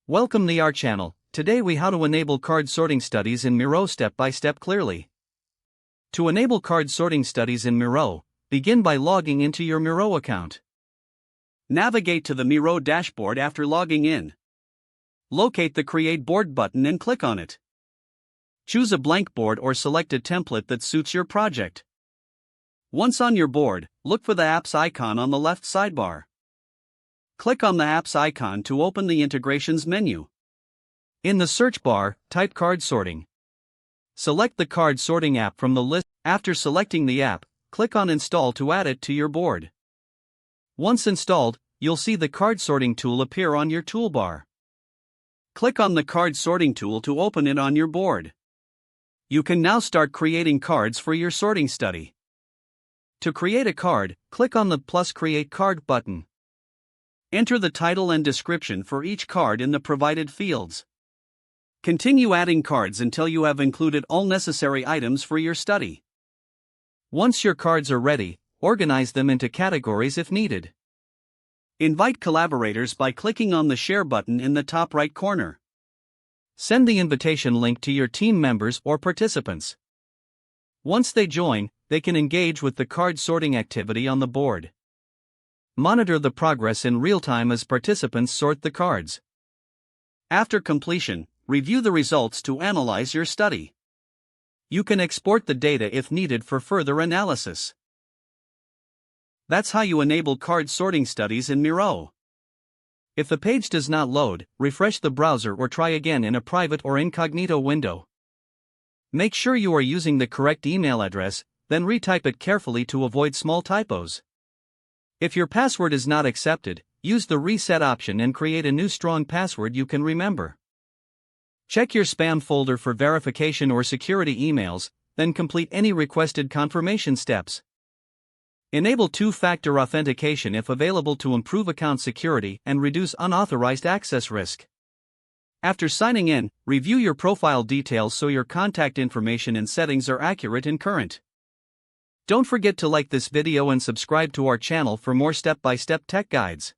Welcome to our channel. Today we how to enable card sorting studies in Miro step by step clearly. To enable card sorting studies in Miro, begin by logging into your Miro account. Navigate to the Miro dashboard after logging in. Locate the Create Board button and click on it. Choose a blank board or select a template that suits your project. Once on your board, look for the Apps icon on the left sidebar. Click on the Apps icon to open the Integrations menu. In the search bar, type Card Sorting. Select the card sorting app from the list. After selecting the app, click on Install to add it to your board. Once installed, you'll see the card sorting tool appear on your toolbar. Click on the card sorting tool to open it on your board. You can now start creating cards for your sorting study. To create a card, click on the plus Create Card button. Enter the title and description for each card in the provided fields. Continue adding cards until you have included all necessary items for your study. Once your cards are ready, organize them into categories if needed. Invite collaborators by clicking on the Share button in the top right corner. Send the invitation link to your team members or participants. Once they join, they can engage with the card sorting activity on the board. Monitor the progress in real time as participants sort the cards. After completion, review the results to analyze your study. You can export the data if needed for further analysis. That's how you enable card sorting studies in Miro. If the page does not load, refresh the browser or try again in a private or incognito window. Make sure you are using the correct email address, then retype it carefully to avoid small typos. If your password is not accepted, use the reset option and create a new strong password you can remember. Check your spam folder for verification or security emails, then complete any requested confirmation steps. Enable two-factor authentication if available to improve account security and reduce unauthorized access risk. After signing in, review your profile details so your contact information and settings are accurate and current. Don't forget to like this video and subscribe to our channel for more step-by-step tech guides.